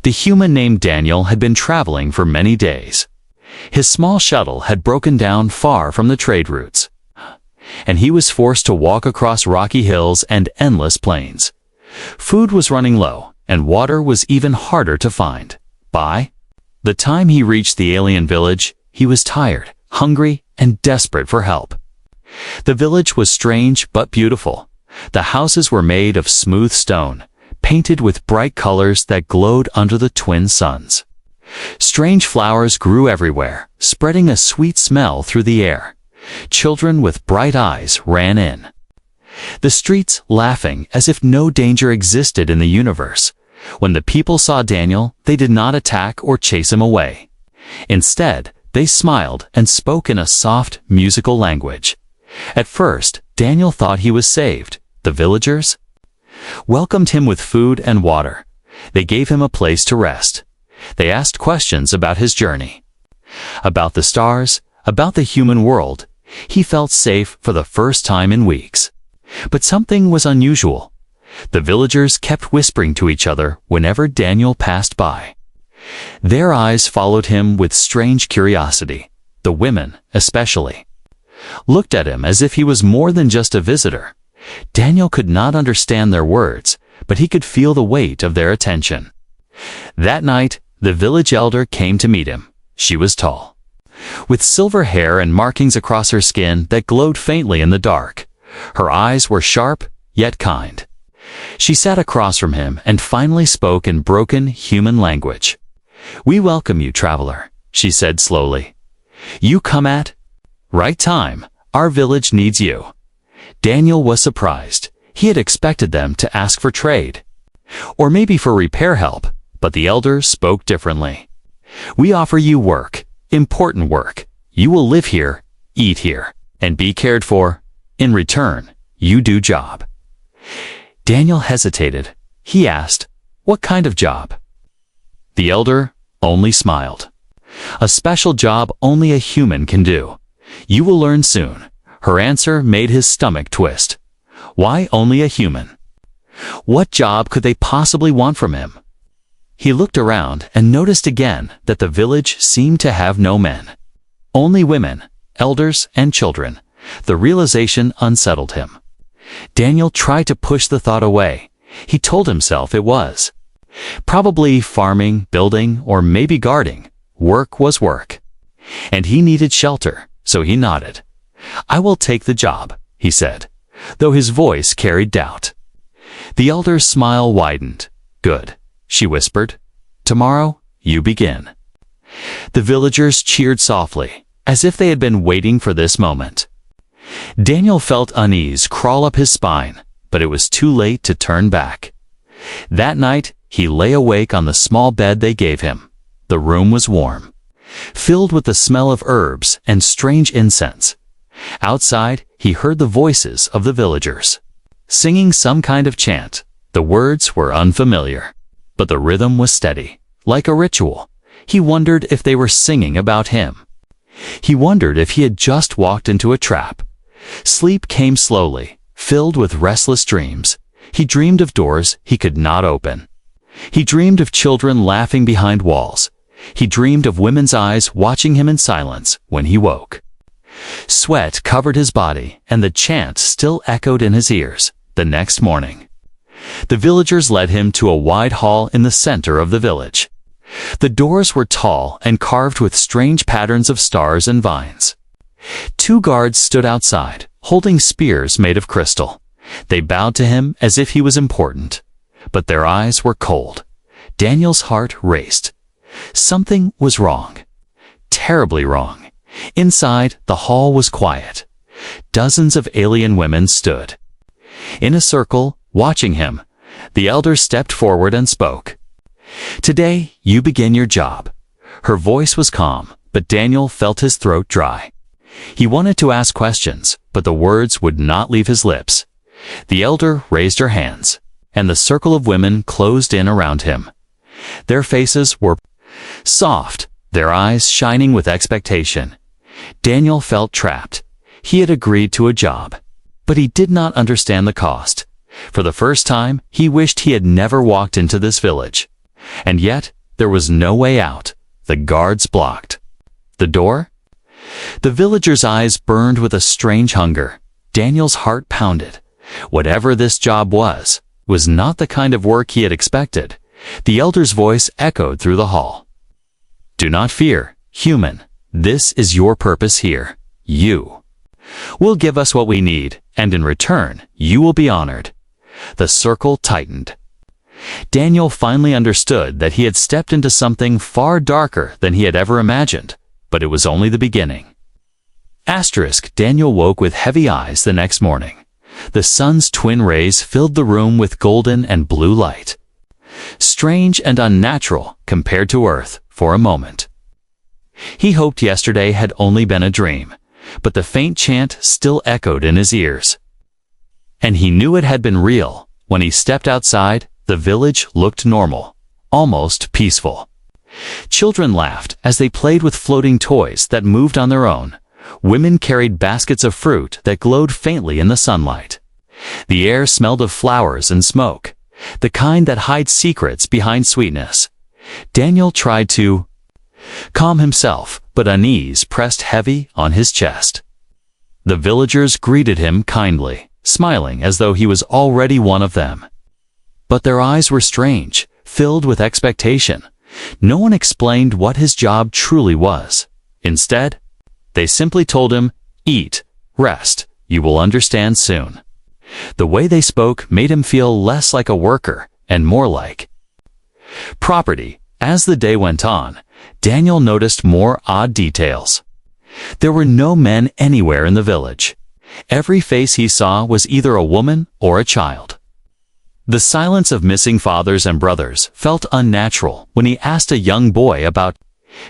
The human named Daniel had been traveling for many days. His small shuttle had broken down far from the trade routes, and he was forced to walk across rocky hills and endless plains. Food was running low, and water was even harder to find. By the time he reached the alien village, he was tired, hungry, and desperate for help. The village was strange but beautiful. The houses were made of smooth stone, painted with bright colors that glowed under the twin suns. Strange flowers grew everywhere, spreading a sweet smell through the air. Children with bright eyes ran in the streets, laughing as if no danger existed in the universe. When the people saw Daniel, they did not attack or chase him away. Instead, they smiled and spoke in a soft, musical language. At first, Daniel thought he was saved. The villagers welcomed him with food and water. They gave him a place to rest. They asked questions about his journey, about the stars, about the human world. He felt safe for the first time in weeks. But something was unusual. The villagers kept whispering to each other whenever Daniel passed by. Their eyes followed him with strange curiosity. The women, especially, looked at him as if he was more than just a visitor. Daniel could not understand their words, but he could feel the weight of their attention. That night, the village elder came to meet him. She was tall, with silver hair and markings across her skin that glowed faintly in the dark. Her eyes were sharp, yet kind. She sat across from him and finally spoke in broken human language. "We welcome you, traveler," she said slowly. "You come at right time. Our village needs you." Daniel was surprised. He had expected them to ask for trade, or maybe for repair help, but the elders spoke differently. "We offer you work, important work. You will live here, eat here, and be cared for. In return, you do job." Daniel hesitated. He asked, "What kind of job?" The elder only smiled. "A special job only a human can do. You will learn soon." Her answer made his stomach twist. Why only a human? What job could they possibly want from him? He looked around and noticed again that the village seemed to have no men. Only women, elders, and children. The realization unsettled him. Daniel tried to push the thought away. He told himself it was probably farming, building, or maybe guarding. Work was work. And he needed shelter, so he nodded. "I will take the job," he said, though his voice carried doubt. The elder's smile widened. "Good," she whispered. "Tomorrow, you begin." The villagers cheered softly, as if they had been waiting for this moment. Daniel felt unease crawl up his spine, but it was too late to turn back. That night, he lay awake on the small bed they gave him. The room was warm, filled with the smell of herbs and strange incense. Outside, he heard the voices of the villagers, singing some kind of chant. The words were unfamiliar, but the rhythm was steady, like a ritual. He wondered if they were singing about him. He wondered if he had just walked into a trap. Sleep came slowly, filled with restless dreams. He dreamed of doors he could not open. He dreamed of children laughing behind walls. He dreamed of women's eyes watching him in silence when he woke. Sweat covered his body, and the chant still echoed in his ears. The next morning, the villagers led him to a wide hall in the center of the village. The doors were tall and carved with strange patterns of stars and vines. 2 guards stood outside, holding spears made of crystal. They bowed to him as if he was important, but their eyes were cold. Daniel's heart raced. Something was wrong. Terribly wrong. Inside, the hall was quiet. Dozens of alien women stood in a circle, watching him. The elder stepped forward and spoke. "Today, you begin your job." Her voice was calm, but Daniel felt his throat dry. He wanted to ask questions, but the words would not leave his lips. The elder raised her hands, and the circle of women closed in around him. Their faces were soft, their eyes shining with expectation. Daniel felt trapped. He had agreed to a job, but he did not understand the cost. For the first time, he wished he had never walked into this village. And yet, there was no way out. The guards blocked. The door? The villagers' eyes burned with a strange hunger. Daniel's heart pounded. Whatever this job was not the kind of work he had expected. The elder's voice echoed through the hall. "Do not fear, human. This is your purpose here. You will give us what we need, and in return, you will be honored." The circle tightened. Daniel finally understood that he had stepped into something far darker than he had ever imagined, but it was only the beginning. Daniel woke with heavy eyes the next morning. The sun's twin rays filled the room with golden and blue light. Strange and unnatural compared to Earth for a moment. He hoped yesterday had only been a dream, but the faint chant still echoed in his ears. And he knew it had been real. When he stepped outside, the village looked normal, almost peaceful. Children laughed as they played with floating toys that moved on their own. Women carried baskets of fruit that glowed faintly in the sunlight. The air smelled of flowers and smoke, the kind that hides secrets behind sweetness. Daniel tried to calm himself, but unease pressed heavy on his chest. The villagers greeted him kindly, smiling as though he was already one of them. But their eyes were strange, filled with expectation. No one explained what his job truly was. Instead, they simply told him, "Eat, rest, you will understand soon." The way they spoke made him feel less like a worker and more like property. As the day went on, Daniel noticed more odd details. There were no men anywhere in the village. Every face he saw was either a woman or a child. The silence of missing fathers and brothers felt unnatural when he asked a young boy about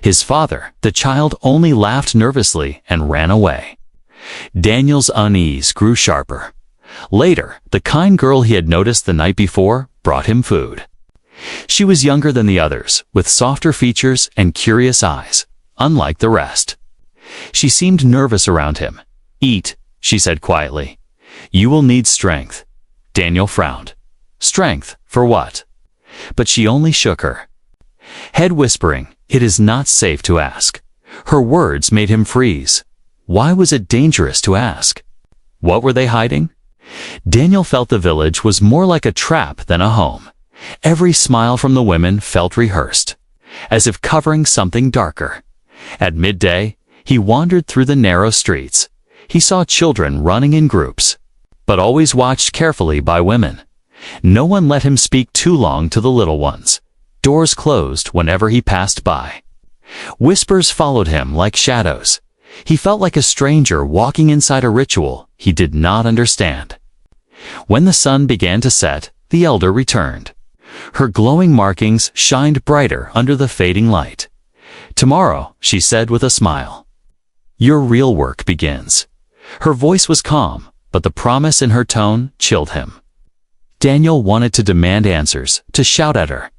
his father. The child only laughed nervously and ran away. Daniel's unease grew sharper. Later, the kind girl he had noticed the night before brought him food. She was younger than the others, with softer features and curious eyes, unlike the rest. She seemed nervous around him. "Eat," she said quietly. "You will need strength." Daniel frowned. Strength, for what? But she only shook her head, whispering, "It is not safe to ask." Her words made him freeze. Why was it dangerous to ask? What were they hiding? Daniel felt the village was more like a trap than a home. Every smile from the women felt rehearsed, as if covering something darker. At midday, he wandered through the narrow streets. He saw children running in groups, but always watched carefully by women. No one let him speak too long to the little ones. Doors closed whenever he passed by. Whispers followed him like shadows. He felt like a stranger walking inside a ritual he did not understand. When the sun began to set, the elder returned. Her glowing markings shined brighter under the fading light. "Tomorrow," she said with a smile, "your real work begins." Her voice was calm, but the promise in her tone chilled him. Daniel wanted to demand answers, to shout at her,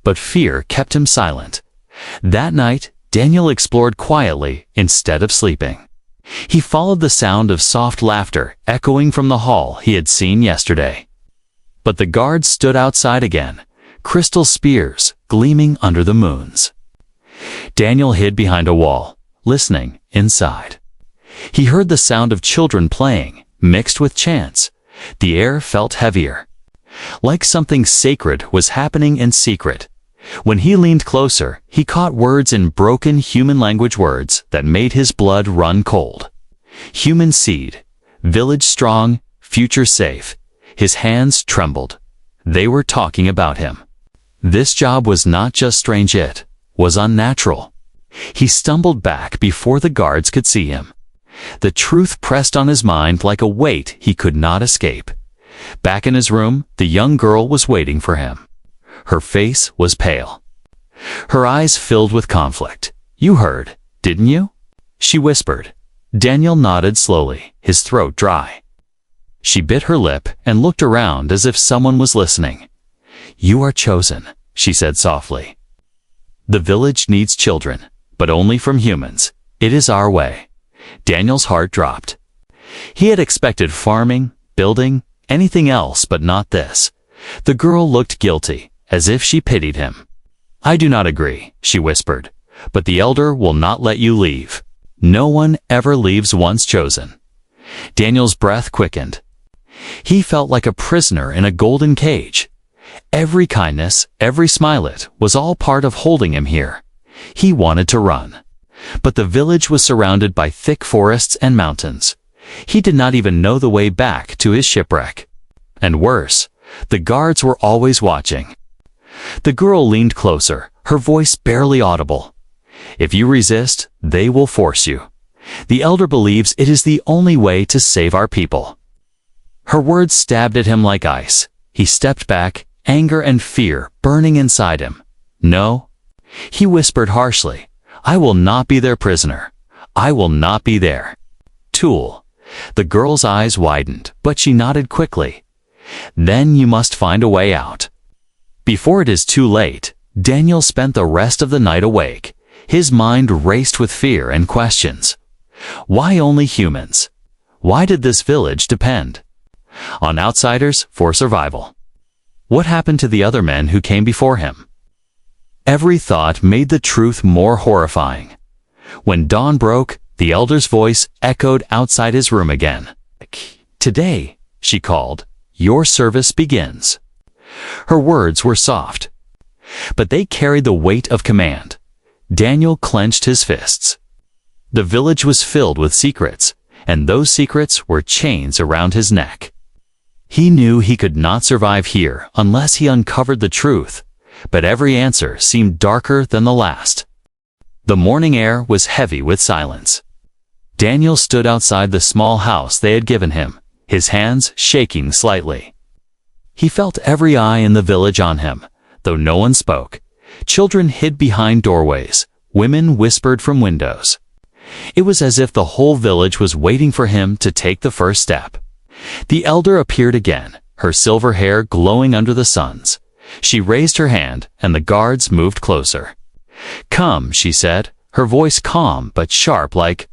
but fear kept him silent. That night, Daniel explored quietly instead of sleeping. He followed the sound of soft laughter echoing from the hall he had seen yesterday. But the guards stood outside again, crystal spears gleaming under the moons. Daniel hid behind a wall, listening inside. He heard the sound of children playing, mixed with chants. The air felt heavier, like something sacred was happening in secret. When he leaned closer, he caught words in broken human language, words that made his blood run cold. Human seed, village strong, future safe. His hands trembled. They were talking about him. This job was not just strange, it was unnatural. He stumbled back before the guards could see him. The truth pressed on his mind like a weight he could not escape. Back in his room, the young girl was waiting for him. Her face was pale. Her eyes filled with conflict. "You heard, didn't you?" she whispered. Daniel nodded slowly, his throat dry. She bit her lip and looked around as if someone was listening. "You are chosen," she said softly. "The village needs children, but only from humans. It is our way." Daniel's heart dropped. He had expected farming, building, anything else but not this. The girl looked guilty, as if she pitied him. I do not agree, she whispered, but the elder will not let you leave. No one ever leaves once chosen. Daniel's breath quickened. He felt like a prisoner in a golden cage. Every kindness, every smilet was all part of holding him here. He wanted to run. But the village was surrounded by thick forests and mountains. He did not even know the way back to his shipwreck. And worse, the guards were always watching. The girl leaned closer, her voice barely audible. If you resist, they will force you. The elder believes it is the only way to save our people. Her words stabbed at him like ice. He stepped back, anger and fear burning inside him. No, he whispered harshly, I will not be their prisoner. I will not be their tool. The girl's eyes widened, but she nodded quickly. Then you must find a way out. Before it is too late, Daniel spent the rest of the night awake. His mind raced with fear and questions. Why only humans? Why did this village depend on outsiders for survival? What happened to the other men who came before him? Every thought made the truth more horrifying. When dawn broke, the elder's voice echoed outside his room again. Today, she called, your service begins. Her words were soft, but they carried the weight of command. Daniel clenched his fists. The village was filled with secrets, and those secrets were chains around his neck. He knew he could not survive here unless he uncovered the truth, but every answer seemed darker than the last. The morning air was heavy with silence. Daniel stood outside the small house they had given him, his hands shaking slightly. He felt every eye in the village on him, though no one spoke. Children hid behind doorways, women whispered from windows. It was as if the whole village was waiting for him to take the first step. The elder appeared again, her silver hair glowing under the suns. She raised her hand, and the guards moved closer. Come, she said, her voice calm but sharp like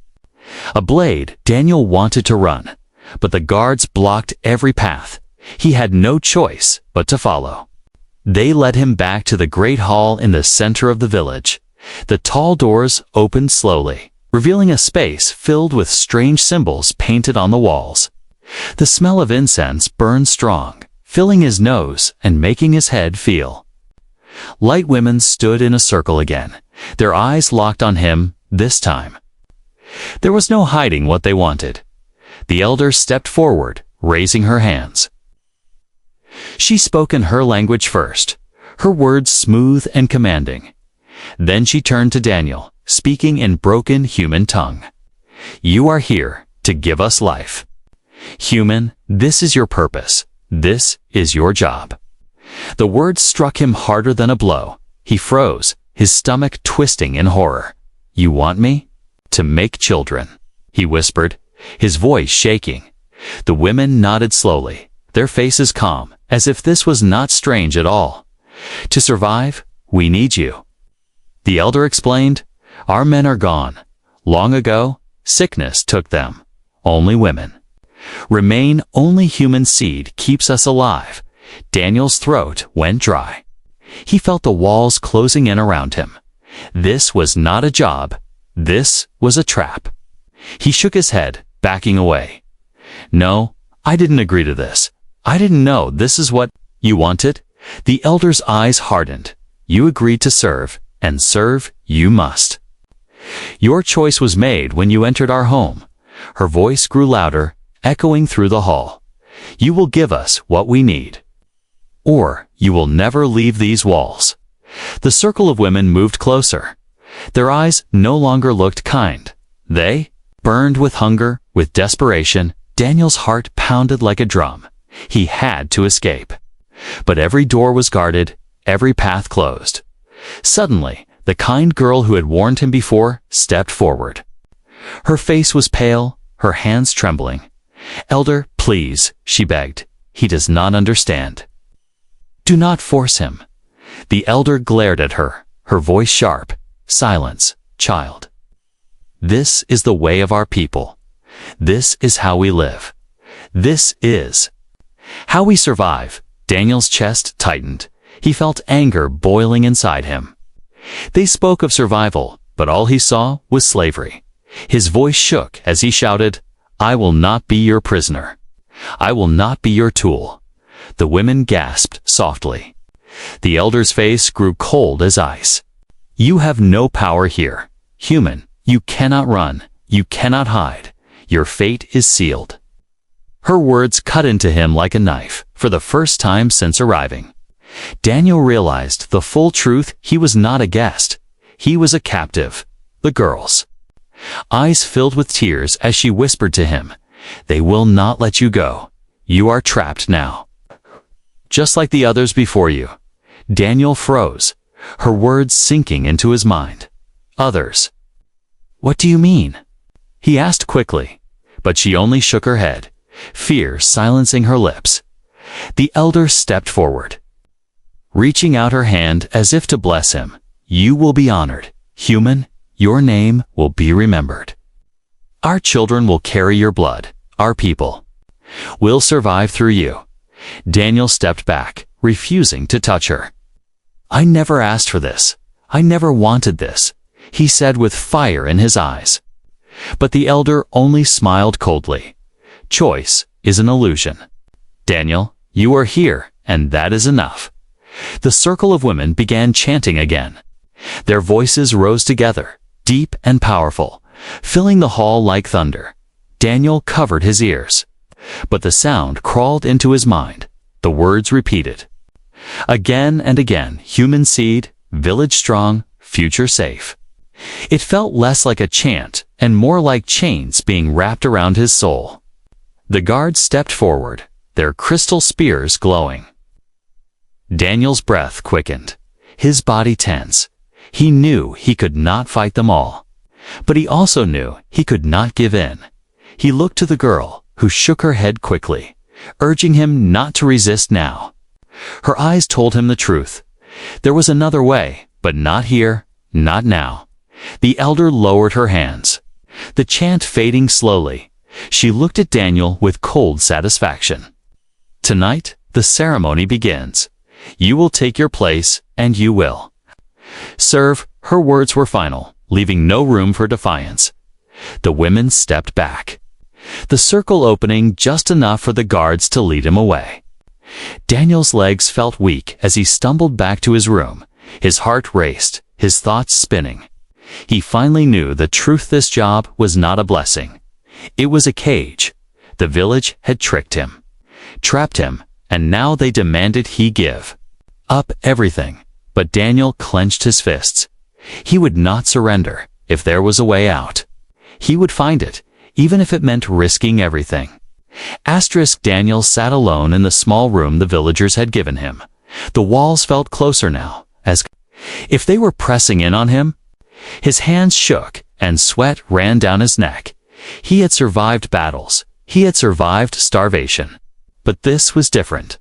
a blade. Daniel wanted to run, but the guards blocked every path. He had no choice but to follow. They led him back to the great hall in the center of the village. The tall doors opened slowly, revealing a space filled with strange symbols painted on the walls. The smell of incense burned strong, filling his nose and making his head feel. Light women stood in a circle again, their eyes locked on him this time. There was no hiding what they wanted. The elder stepped forward, raising her hands. She spoke in her language first, her words smooth and commanding. Then she turned to Daniel, speaking in broken human tongue. You are here to give us life. Human, this is your purpose. This is your job. The words struck him harder than a blow. He froze, his stomach twisting in horror. You want me? To make children, he whispered, his voice shaking. The women nodded slowly, their faces calm, as if this was not strange at all. To survive, we need you. The elder explained, our men are gone. Long ago, sickness took them. Only women remain. Only human seed keeps us alive. Daniel's throat went dry. He felt the walls closing in around him. This was not a job. This was a trap. He shook his head, backing away. No, I didn't agree to this. I didn't know this is what you wanted. The elder's eyes hardened. You agreed to serve, and serve you must. Your choice was made when you entered our home. Her voice grew louder, echoing through the hall. You will give us what we need, or you will never leave these walls. The circle of women moved closer. Their eyes no longer looked kind. They burned with hunger, with desperation. Daniel's heart pounded like a drum. He had to escape. But every door was guarded, every path closed. Suddenly, the kind girl who had warned him before stepped forward. Her face was pale, her hands trembling. Elder, please, she begged. He does not understand. Do not force him. The elder glared at her, her voice sharp. Silence, child. This is the way of our people. This is how we live. This is how we survive. Daniel's chest tightened. He felt anger boiling inside him. They spoke of survival, but all he saw was slavery. His voice shook as he shouted, "I will not be your prisoner. I will not be your tool." The women gasped softly. The elder's face grew cold as ice. "You have no power here. Human, you cannot run. You cannot hide. Your fate is sealed." Her words cut into him like a knife, for the first time since arriving. Daniel realized the full truth. He was not a guest. He was a captive. The girls. Eyes filled with tears as she whispered to him, "They will not let you go. You are trapped now. Just like the others before you." Daniel froze, her words sinking into his mind. "Others? What do you mean?" he asked quickly, but she only shook her head, fear silencing her lips. The elder stepped forward, reaching out her hand as if to bless him. "You will be honored. Human, your name will be remembered. Our children will carry your blood. Our people will survive through you." Daniel stepped back, refusing to touch her. "I never asked for this. I never wanted this," he said with fire in his eyes. But the elder only smiled coldly. "Choice is an illusion. Daniel, you are here, and that is enough." The circle of women began chanting again. Their voices rose together, deep and powerful, filling the hall like thunder. Daniel covered his ears, but the sound crawled into his mind. The words repeated. Again and again, human seed, village strong, future safe. It felt less like a chant and more like chains being wrapped around his soul. The guards stepped forward, their crystal spears glowing. Daniel's breath quickened, his body tense. He knew he could not fight them all, but he also knew he could not give in. He looked to the girl, who shook her head quickly, urging him not to resist now. Her eyes told him the truth. There was another way, but not here, not now. The elder lowered her hands, the chant fading slowly. She looked at Daniel with cold satisfaction. "Tonight, the ceremony begins. You will take your place, and you will serve." Her words were final, leaving no room for defiance. The women stepped back, the circle opening just enough for the guards to lead him away. Daniel's legs felt weak as he stumbled back to his room. His heart raced, his thoughts spinning. He finally knew the truth. This job was not a blessing. It was a cage. The village had tricked him, trapped him, and now they demanded he give up everything. But Daniel clenched his fists. He would not surrender. If there was a way out, he would find it, even if it meant risking everything. Daniel sat alone in the small room the villagers had given him. The walls felt closer now, as if they were pressing in on him. His hands shook, and sweat ran down his neck. He had survived battles. He had survived starvation. But this was different.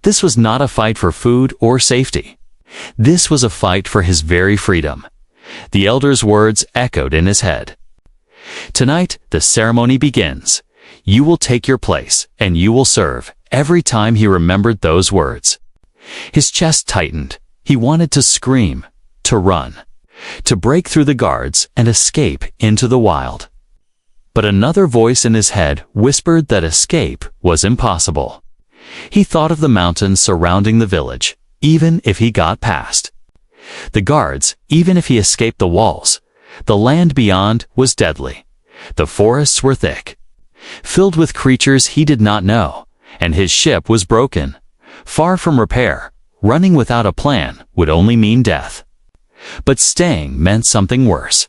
This was not a fight for food or safety. This was a fight for his very freedom. The elder's words echoed in his head. "Tonight, the ceremony begins. You will take your place, and you will serve." Every time he remembered those words, his chest tightened. He wanted to scream, to run, to break through the guards and escape into the wild. But another voice in his head whispered that escape was impossible. He thought of the mountains surrounding the village, even if he got past the guards, even if he escaped the walls. The land beyond was deadly. The forests were thick, filled with creatures he did not know, and his ship was broken, far from repair. Running without a plan would only mean death. But staying meant something worse.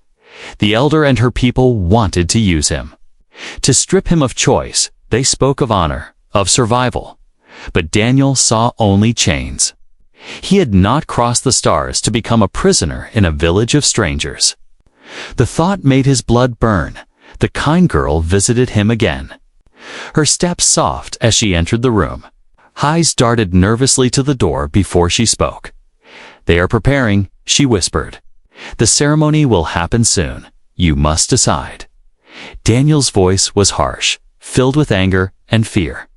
The elder and her people wanted to use him, to strip him of choice. They spoke of honor, of survival. But Daniel saw only chains. He had not crossed the stars to become a prisoner in a village of strangers. The thought made his blood burn. The kind girl visited him again, her steps soft as she entered the room. Eyes darted nervously to the door before she spoke. "They are preparing," she whispered. "The ceremony will happen soon. You must decide." Daniel's voice was harsh, filled with anger and fear.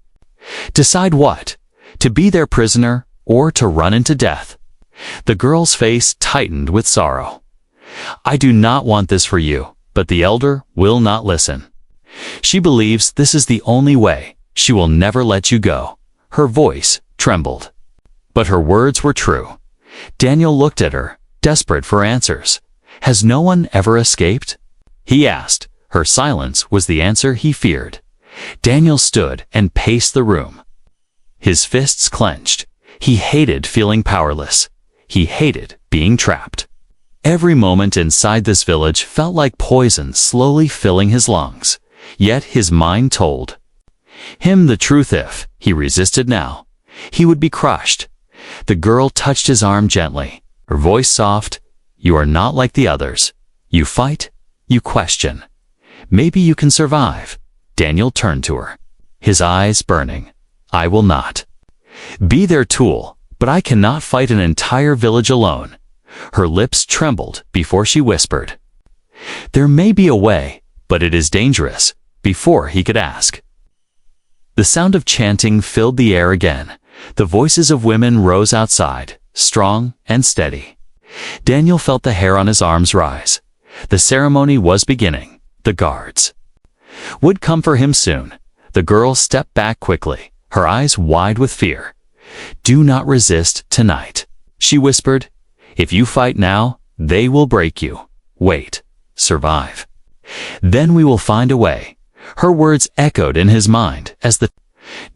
Decide what? To be their prisoner or to run into death? The girl's face tightened with sorrow. "I do not want this for you," but the elder will not listen. "She believes this is the only way. She will never let you go." Her voice trembled. But her words were true. Daniel looked at her, desperate for answers. "Has no one ever escaped?" he asked. Her silence was the answer he feared. Daniel stood and paced the room. His fists clenched. He hated feeling powerless. He hated being trapped. Every moment inside this village felt like poison slowly filling his lungs. Yet his mind told him the truth. If he resisted now, he would be crushed. The girl touched his arm gently, her voice soft. "You are not like the others. You fight, you question. Maybe you can survive." Daniel turned to her, his eyes burning. "I will not be their tool, but I cannot fight an entire village alone." Her lips trembled before she whispered, "There may be a way, but it is dangerous," before he could ask. The sound of chanting filled the air again. The voices of women rose outside, strong and steady. Daniel felt the hair on his arms rise. The ceremony was beginning. The guards would come for him soon. The girl stepped back quickly, her eyes wide with fear. "Do not resist tonight," she whispered. "If you fight now, they will break you. Wait, survive. Then we will find a way." Her words echoed in his mind as the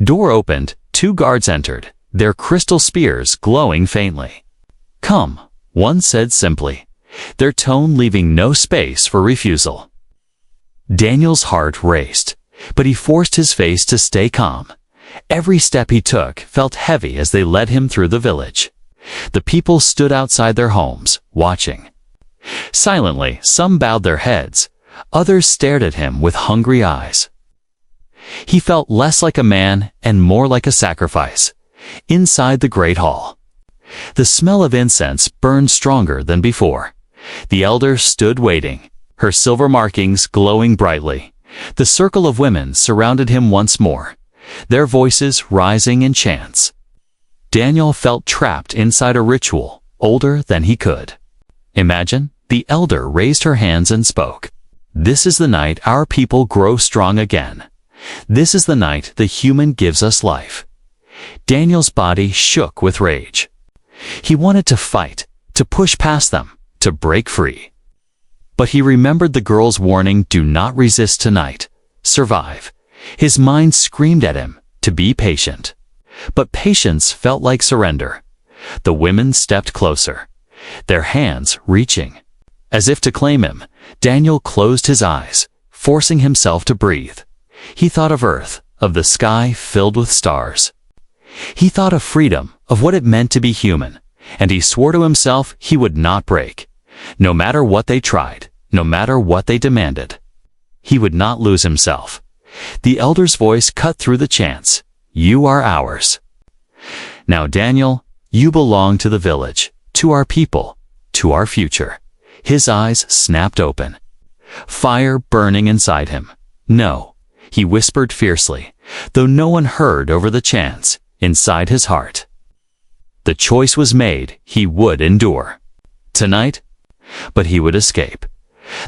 door opened. 2 guards entered, their crystal spears glowing faintly. "Come," one said simply, their tone leaving no space for refusal. Daniel's heart raced, but he forced his face to stay calm. Every step he took felt heavy as they led him through the village. The people stood outside their homes, watching. Silently, some bowed their heads, others stared at him with hungry eyes. He felt less like a man and more like a sacrifice. Inside the great hall, the smell of incense burned stronger than before. The elder stood waiting, her silver markings glowing brightly. The circle of women surrounded him once more, their voices rising in chants. Daniel felt trapped inside a ritual, older than he could imagine. The elder raised her hands and spoke. "This is the night our people grow strong again. This is the night the human gives us life." Daniel's body shook with rage. He wanted to fight, to push past them, to break free. But he remembered the girl's warning, "Do not resist tonight. Survive." His mind screamed at him to be patient. But patience felt like surrender. The women stepped closer, their hands reaching. As if to claim him, Daniel closed his eyes, forcing himself to breathe. He thought of Earth, of the sky filled with stars. He thought of freedom, of what it meant to be human, and he swore to himself he would not break. No matter what they tried, no matter what they demanded, he would not lose himself. The elder's voice cut through the chants. "You are ours. Now, Daniel, you belong to the village, to our people, to our future." His eyes snapped open, fire burning inside him. "No," he whispered fiercely, though no one heard over the chants, inside his heart. The choice was made. He would endure tonight, but he would escape.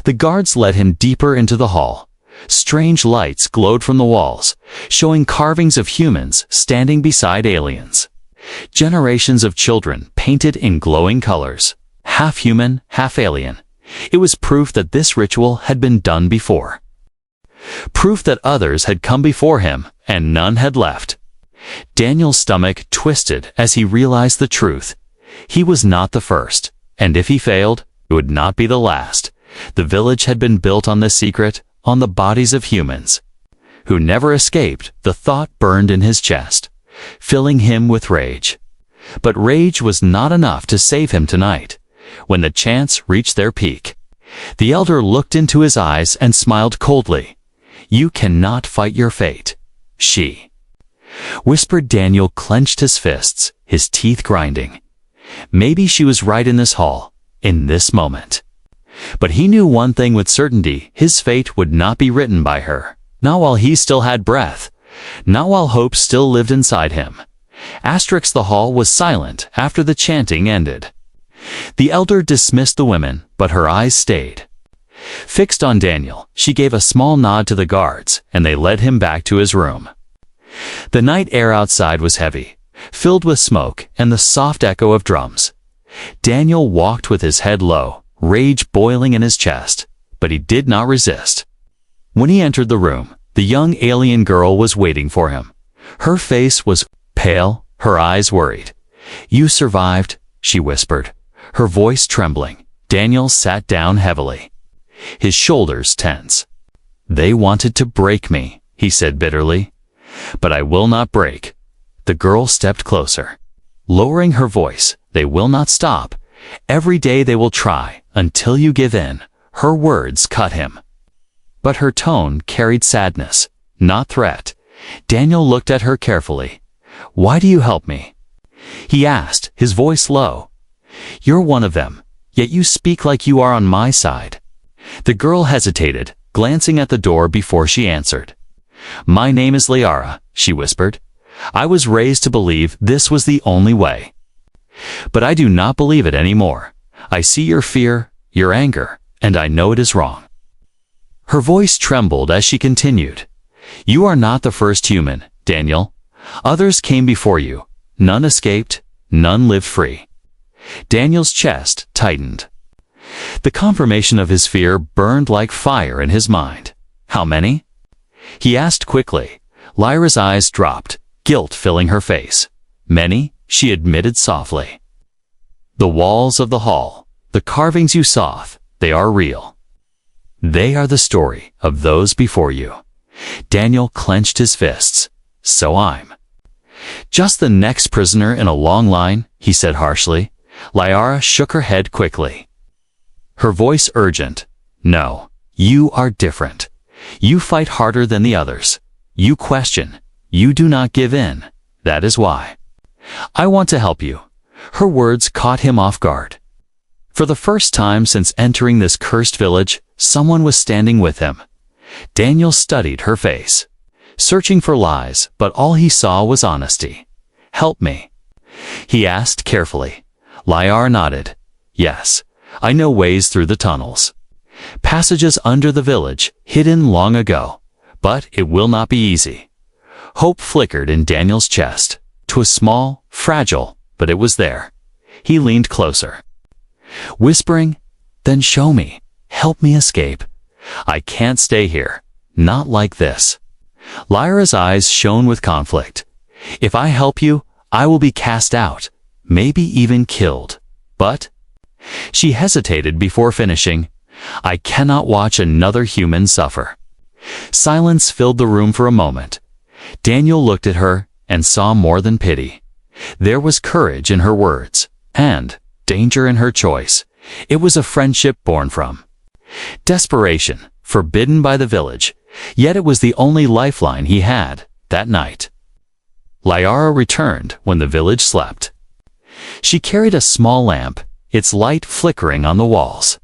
The guards led him deeper into the hall. Strange lights glowed from the walls, showing carvings of humans standing beside aliens. Generations of children painted in glowing colors, half human, half alien. It was proof that this ritual had been done before. Proof that others had come before him and none had left. Daniel's stomach twisted as he realized the truth. He was not the first, and if he failed, it would not be the last. The village had been built on this secret, on the bodies of humans who never escaped. The thought burned in his chest, filling him with rage. But rage was not enough to save him tonight. When the chants reached their peak, the elder looked into his eyes and smiled coldly. "You cannot fight your fate," she whispered. Daniel clenched his fists, his teeth grinding. Maybe she was right in this hall, in this moment. But he knew one thing with certainty: his fate would not be written by her. Not while he still had breath. Not while hope still lived inside him. The hall was silent after the chanting ended. The elder dismissed the women, but her eyes stayed fixed on Daniel. She gave a small nod to the guards, and they led him back to his room. The night air outside was heavy, filled with smoke and the soft echo of drums. Daniel walked with his head low, rage boiling in his chest, but he did not resist. When he entered the room, the young alien girl was waiting for him. Her face was pale, her eyes worried. "You survived," she whispered, her voice trembling. Daniel sat down heavily, his shoulders tense. "They wanted to break me," he said bitterly. "But I will not break." The girl stepped closer, lowering her voice. "They will not stop. Every day they will try, until you give in." Her words cut him, but her tone carried sadness, not threat. Daniel looked at her carefully. "Why do you help me?" he asked, his voice low. "You're one of them, yet you speak like you are on my side." The girl hesitated, glancing at the door before she answered. "My name is Liara," she whispered. "I was raised to believe this was the only way. But I do not believe it anymore. I see your fear, your anger, and I know it is wrong." Her voice trembled as she continued. "You are not the first human, Daniel. Others came before you. None escaped, none lived free." Daniel's chest tightened. The confirmation of his fear burned like fire in his mind. "How many?" he asked quickly. Lyra's eyes dropped, guilt filling her face. "Many," she admitted softly. "The walls of the hall, the carvings you saw, they are real. They are the story of those before you." Daniel clenched his fists. "So I'm just the next prisoner in a long line," he said harshly. Lyra shook her head quickly, her voice urgent. "No, you are different. You fight harder than the others. You question. You do not give in. That is why I want to help you." Her words caught him off guard. For the first time since entering this cursed village, someone was standing with him. Daniel studied her face, searching for lies, but all he saw was honesty. "Help me?" he asked carefully. Lyra nodded. "Yes, I know ways through the tunnels. Passages under the village, hidden long ago. But it will not be easy." Hope flickered in Daniel's chest. 'Twas small, fragile, but it was there. He leaned closer, whispering, "Then show me. Help me escape. I can't stay here. Not like this." Lyra's eyes shone with conflict. "If I help you, I will be cast out, maybe even killed. But..." She hesitated before finishing. "I cannot watch another human suffer." Silence filled the room for a moment. Daniel looked at her and saw more than pity. There was courage in her words, and danger in her choice. It was a friendship born from desperation, forbidden by the village, yet it was the only lifeline he had that night. Lyra returned when the village slept. She carried a small lamp, its light flickering on the walls.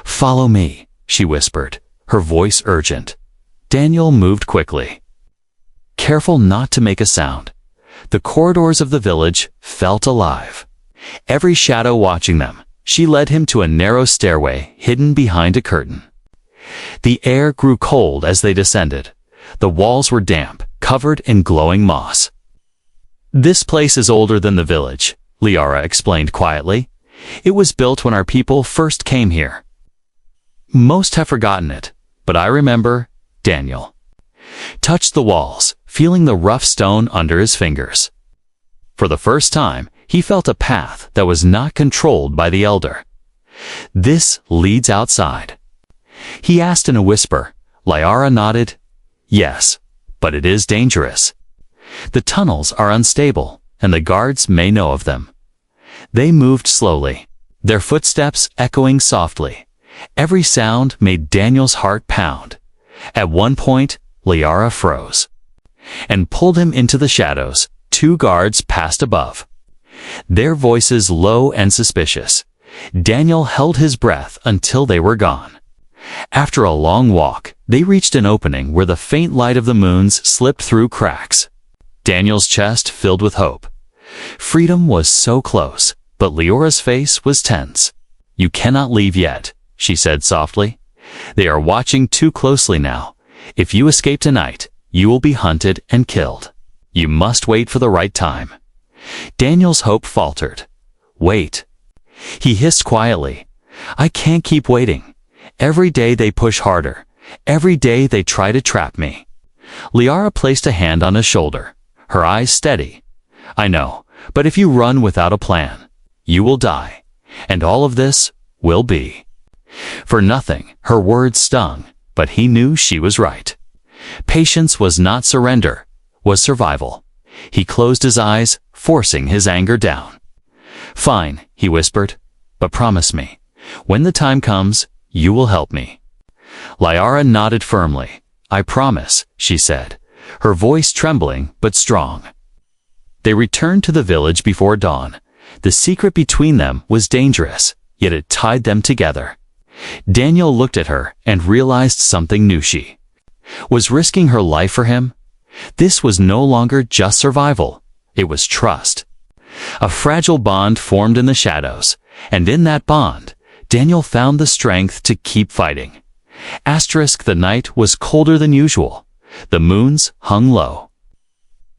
"Follow me," she whispered, her voice urgent. Daniel moved quickly, careful not to make a sound. The corridors of the village felt alive, every shadow watching them. She led him to a narrow stairway hidden behind a curtain. The air grew cold as they descended. The walls were damp, covered in glowing moss. "This place is older than the village," Lyra explained quietly. "It was built when our people first came here. Most have forgotten it, but I remember." Daniel touched the walls, feeling the rough stone under his fingers. For the first time, he felt a path that was not controlled by the elder. "This leads outside?" he asked in a whisper. Lyra nodded. "Yes, but it is dangerous. The tunnels are unstable, and the guards may know of them." They moved slowly, their footsteps echoing softly. Every sound made Daniel's heart pound. At one point, Lyra froze and pulled him into the shadows. Two guards passed above, their voices low and suspicious. Daniel held his breath until they were gone. After a long walk, they reached an opening where the faint light of the moons slipped through cracks. Daniel's chest filled with hope. Freedom was so close, but Leora's face was tense. "You cannot leave yet," she said softly. "They are watching too closely now. If you escape tonight, you will be hunted and killed. You must wait for the right time." Daniel's hope faltered. "Wait." He hissed quietly. "I can't keep waiting. Every day they push harder. Every day they try to trap me." Liara placed a hand on his shoulder, her eyes steady. "I know, but if you run without a plan, you will die. And all of this will be for nothing." Her words stung, but he knew she was right. Patience was not surrender, was survival. He closed his eyes, forcing his anger down. "Fine," he whispered, "but promise me, when the time comes, you will help me." Liara nodded firmly. "I promise," she said, her voice trembling but strong. They returned to the village before dawn. The secret between them was dangerous, yet it tied them together. Daniel looked at her and realized something new. She was risking her life for him. This was no longer just survival, it was trust. A fragile bond formed in the shadows, and in that bond, Daniel found the strength to keep fighting. The night was colder than usual. The moons hung low,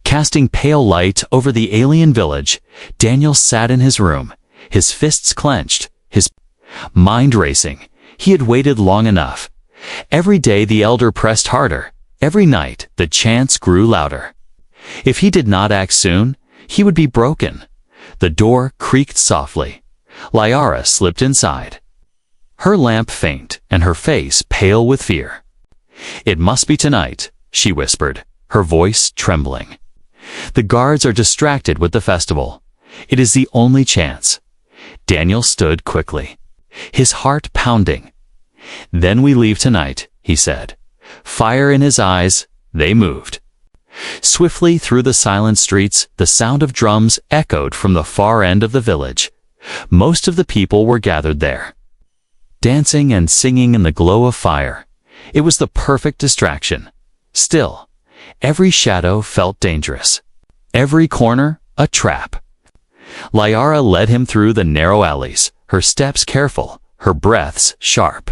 casting pale light over the alien village. Daniel sat in his room, his fists clenched, his mind racing. He had waited long enough. Every day the elder pressed harder. Every night the chants grew louder. If he did not act soon, he would be broken. The door creaked softly. Liara slipped inside, her lamp faint and her face pale with fear. "It must be tonight," she whispered, her voice trembling. "The guards are distracted with the festival. It is the only chance." Daniel stood quickly, his heart pounding. "Then we leave tonight," he said. Fire in his eyes, they moved. Swiftly through the silent streets, the sound of drums echoed from the far end of the village. Most of the people were gathered there, dancing and singing in the glow of fire. It was the perfect distraction. Still, every shadow felt dangerous. Every corner, a trap. Liara led him through the narrow alleys, her steps careful, her breaths sharp.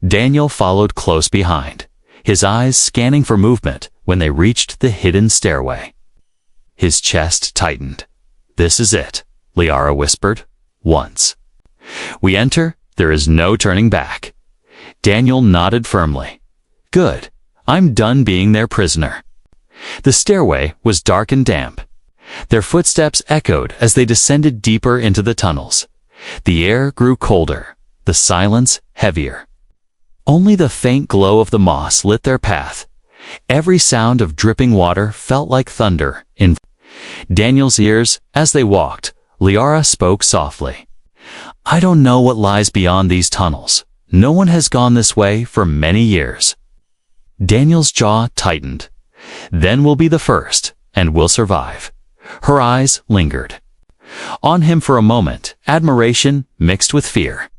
Daniel followed close behind, his eyes scanning for movement. When they reached the hidden stairway, his chest tightened. "This is it," Liara whispered. "Once we enter, there is no turning back." Daniel nodded firmly. "Good. I'm done being their prisoner." The stairway was dark and damp. Their footsteps echoed as they descended deeper into the tunnels. The air grew colder, the silence heavier. Only the faint glow of the moss lit their path. Every sound of dripping water felt like thunder in Daniel's ears. As they walked, Liara spoke softly. "I don't know what lies beyond these tunnels. No one has gone this way for many years." Daniel's jaw tightened. "Then we'll be the first, and we'll survive." Her eyes lingered on him for a moment, admiration mixed with fear.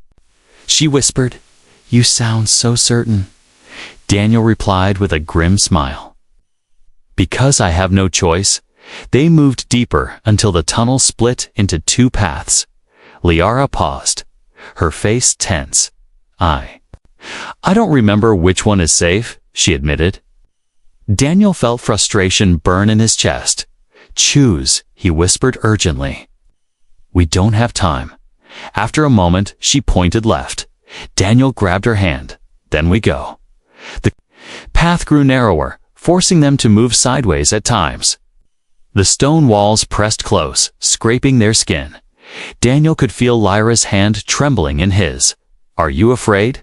She whispered, "You sound so certain." Daniel replied with a grim smile. "Because I have no choice." They moved deeper until the tunnel split into two paths. Liara paused, her face tense. I don't remember which one is safe," she admitted. Daniel felt frustration burn in his chest. "Choose," he whispered urgently. "We don't have time." After a moment, she pointed left. Daniel grabbed her hand. "Then we go." The path grew narrower, forcing them to move sideways at times. The stone walls pressed close, scraping their skin. Daniel could feel Lyra's hand trembling in his. "Are you afraid?"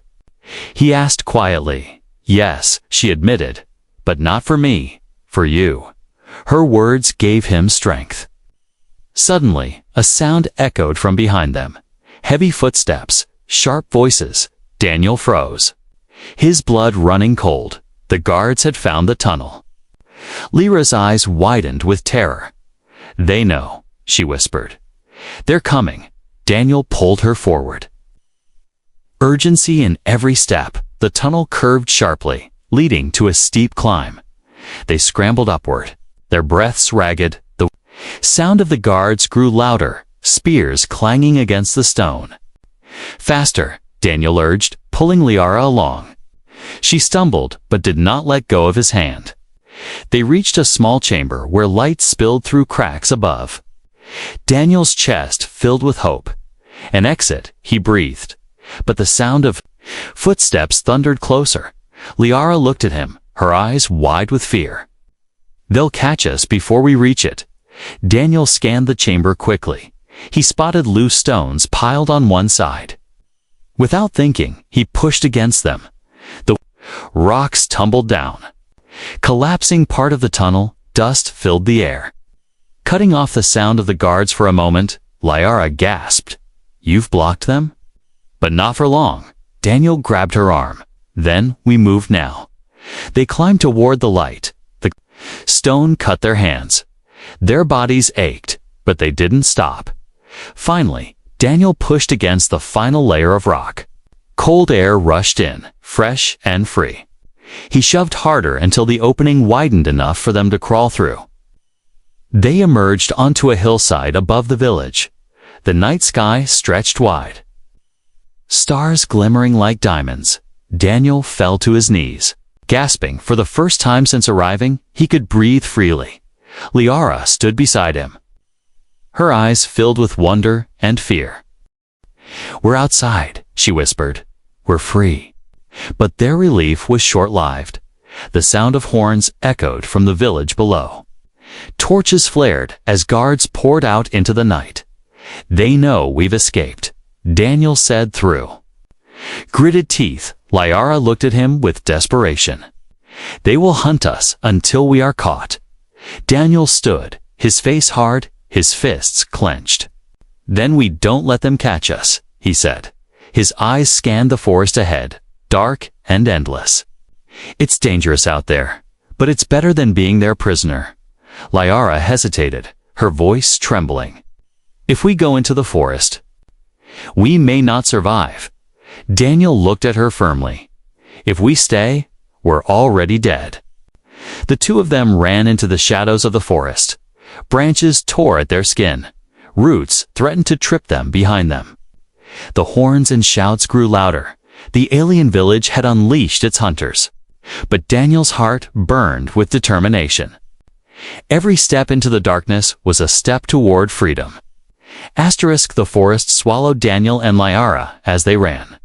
he asked quietly. "Yes," she admitted, "but not for me, for you." Her words gave him strength. Suddenly, a sound echoed from behind them. Heavy footsteps, sharp voices. Daniel froze, his blood running cold. The guards had found the tunnel. Lyra's eyes widened with terror. "They know," she whispered. "They're coming." Daniel pulled her forward. Urgency in every step. The tunnel curved sharply, leading to a steep climb. They scrambled upward, their breaths ragged. The sound of the guards grew louder, spears clanging against the stone. "Faster," Daniel urged, pulling Liara along. She stumbled, but did not let go of his hand. They reached a small chamber where light spilled through cracks above. Daniel's chest filled with hope. An exit, he breathed. But the sound of footsteps thundered closer. Liara looked at him, her eyes wide with fear. "They'll catch us before we reach it." Daniel scanned the chamber quickly. He spotted loose stones piled on one side. Without thinking, he pushed against them. The rocks tumbled down. Collapsing part of the tunnel, dust filled the air. Cutting off the sound of the guards for a moment, Liara gasped. "You've blocked them?" But not for long. Daniel grabbed her arm. "Then we move now." They climbed toward the light. The stone cut their hands. Their bodies ached, but they didn't stop. Finally, Daniel pushed against the final layer of rock. Cold air rushed in, fresh and free. He shoved harder until the opening widened enough for them to crawl through. They emerged onto a hillside above the village. The night sky stretched wide. Stars glimmering like diamonds. Daniel fell to his knees. Gasping for the first time since arriving, he could breathe freely. Liara stood beside him. Her eyes filled with wonder and fear. "We're outside," she whispered. "We're free." But their relief was short-lived. The sound of horns echoed from the village below. Torches flared as guards poured out into the night. "They know we've escaped," Daniel said through gritted teeth. Liara looked at him with desperation. "They will hunt us until we are caught." Daniel stood, his face hard, his fists clenched. "Then we don't let them catch us," he said. His eyes scanned the forest ahead, dark and endless. "It's dangerous out there, but it's better than being their prisoner." Liara hesitated, her voice trembling. "If we go into the forest, we may not survive." Daniel looked at her firmly. "If we stay, we're already dead." The two of them ran into the shadows of the forest. Branches tore at their skin. Roots threatened to trip them behind them. The horns and shouts grew louder. The alien village had unleashed its hunters. But Daniel's heart burned with determination. Every step into the darkness was a step toward freedom. The forest swallowed Daniel and Liara as they ran.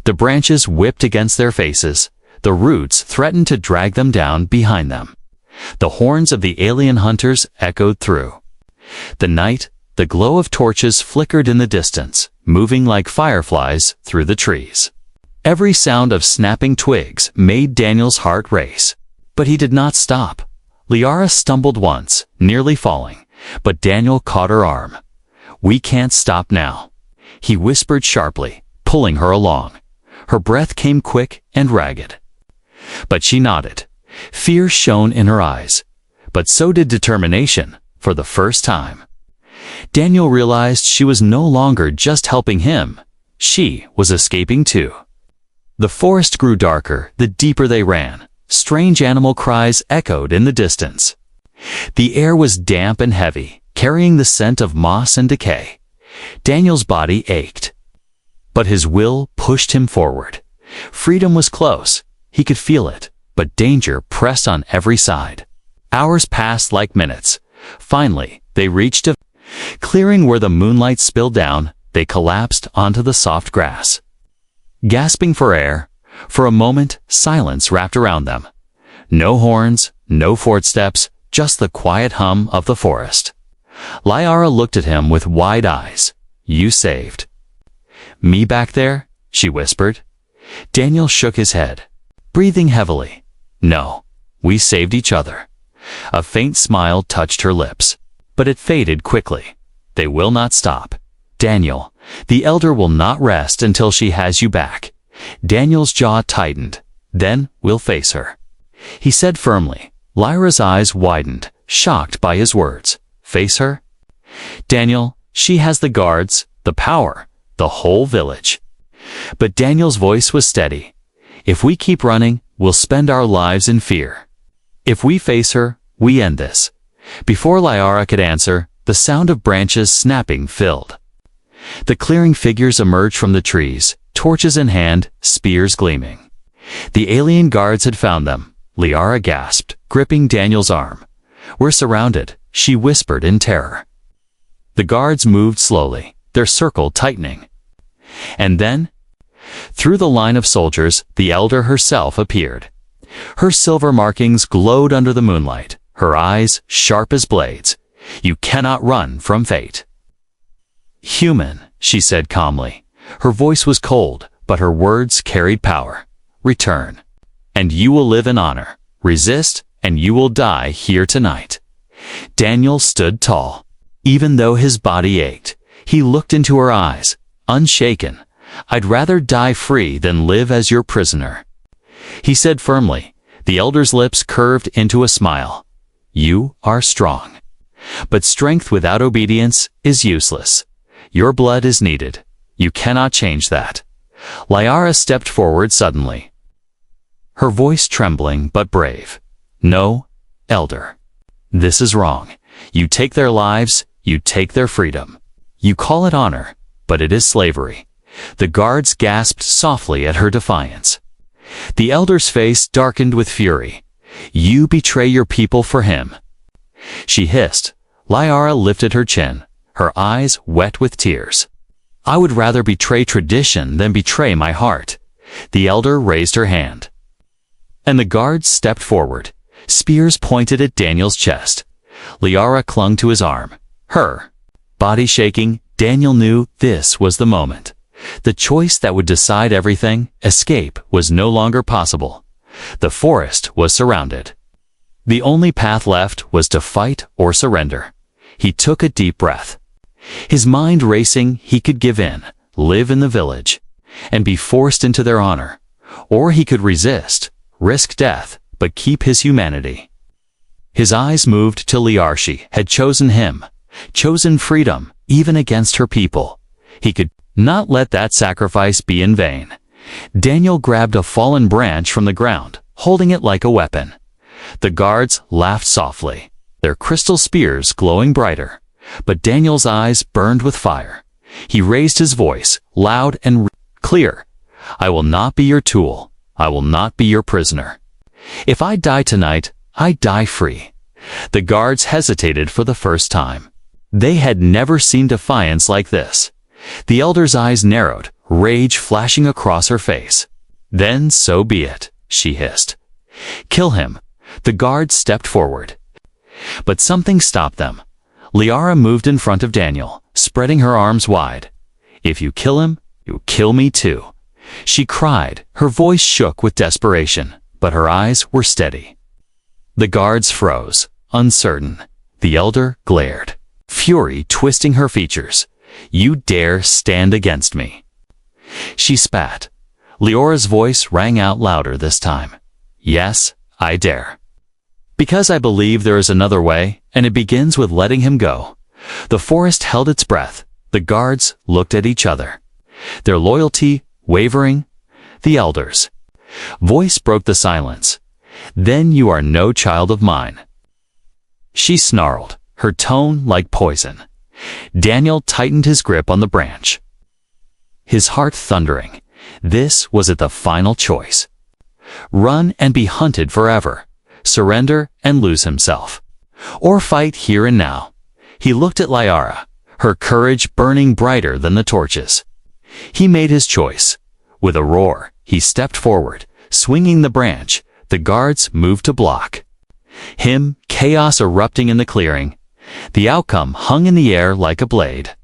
The branches whipped against their faces. The roots threatened to drag them down behind them. The horns of the alien hunters echoed through the night. The glow of torches flickered in the distance, moving like fireflies through the trees. Every sound of snapping twigs made Daniel's heart race. But he did not stop. Liara stumbled once, nearly falling, but Daniel caught her arm. "We can't stop now," he whispered sharply, pulling her along. Her breath came quick and ragged. But she nodded. Fear shone in her eyes. But so did determination, for the first time. Daniel realized she was no longer just helping him. She was escaping too. The forest grew darker the deeper they ran. Strange animal cries echoed in the distance. The air was damp and heavy, carrying the scent of moss and decay. Daniel's body ached. But his will pushed him forward. Freedom was close. He could feel it, but danger pressed on every side. Hours passed like minutes. Finally, they reached a clearing where the moonlight spilled down. They collapsed onto the soft grass. Gasping for air, for a moment, silence wrapped around them. No horns, no footsteps, just the quiet hum of the forest. Liara looked at him with wide eyes. "You saved me back there?" she whispered. Daniel shook his head, breathing heavily. "No, we saved each other." A faint smile touched her lips, but it faded quickly. "They will not stop. Daniel, the elder will not rest until she has you back." Daniel's jaw tightened. "Then we'll face her," he said firmly. Lyra's eyes widened, shocked by his words. "Face her?" "Daniel, she has the guards, the power, the whole village." But Daniel's voice was steady. "If we keep running, we'll spend our lives in fear. If we face her, We end this." Before Liara could answer, the sound of branches snapping filled. The clearing figures emerged from the trees, torches in hand, spears gleaming. The alien guards had found them. Liara gasped, gripping Daniel's arm. "We're surrounded," she whispered in terror. The guards moved slowly, their circle tightening. And then, through the line of soldiers, the elder herself appeared. Her silver markings glowed under the moonlight, her eyes sharp as blades. "You cannot run from fate." "Human," she said calmly. Her voice was cold, but her words carried power. "Return, and you will live in honor. Resist, and you will die here tonight." Daniel stood tall. Even though his body ached, he looked into her eyes, unshaken. "I'd rather die free than live as your prisoner," he said firmly. The elder's lips curved into a smile. "You are strong. But strength without obedience is useless. Your blood is needed. You cannot change that." Liara stepped forward suddenly, her voice trembling but brave. "No, elder. This is wrong. You take their lives, you take their freedom. You call it honor, but it is slavery." The guards gasped softly at her defiance. The elder's face darkened with fury. "You betray your people for him," she hissed. Liara lifted her chin, her eyes wet with tears. "I would rather betray tradition than betray my heart." The elder raised her hand, and the guards stepped forward, spears pointed at Daniel's chest. Liara clung to his arm, her body shaking. Daniel knew this was the moment. The choice that would decide everything. Escape was no longer possible. The forest was surrounded. The only path left was to fight or surrender. He took a deep breath. His mind racing, he could give in, live in the village, and be forced into their honor. Or he could resist, risk death, but keep his humanity. His eyes moved to Liara. She had chosen him, chosen freedom, even against her people. He could not let that sacrifice be in vain. Daniel grabbed a fallen branch from the ground, holding it like a weapon. The guards laughed softly, their crystal spears glowing brighter. But Daniel's eyes burned with fire. He raised his voice, loud and clear. "I will not be your tool. I will not be your prisoner. If I die tonight, I die free." The guards hesitated for the first time. They had never seen defiance like this. The elder's eyes narrowed, rage flashing across her face. "Then so be it," she hissed. "Kill him." The guards stepped forward, but something stopped them. Liara moved in front of Daniel, spreading her arms wide. "If you kill him, you kill me too," she cried. Her voice shook with desperation, but her eyes were steady. The guards froze, uncertain. The elder glared, fury twisting her features. "You dare stand against me?" She spat. Liara's voice rang out louder this time. "Yes, I dare. Because I believe there is another way, and it begins with letting him go." The forest held its breath. The guards looked at each other, their loyalty wavering. The elder's voice broke the silence. "Then you are no child of mine," she snarled, her tone like poison. Daniel tightened his grip on the branch, his heart thundering. This was it, the final choice. Run and be hunted forever, surrender and lose himself, or fight here and now. He looked at Liara, her courage burning brighter than the torches. He made his choice. With a roar, he stepped forward, swinging the branch. The guards moved to block him, chaos erupting in the clearing. The outcome hung in the air like a blade.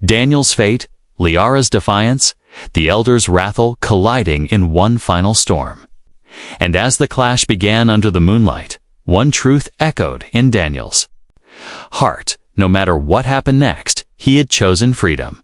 Daniel's fate, Liara's defiance, the elder's wrath colliding in one final storm. And as the clash began under the moonlight, one truth echoed in Daniel's heart. No matter what happened next, he had chosen freedom.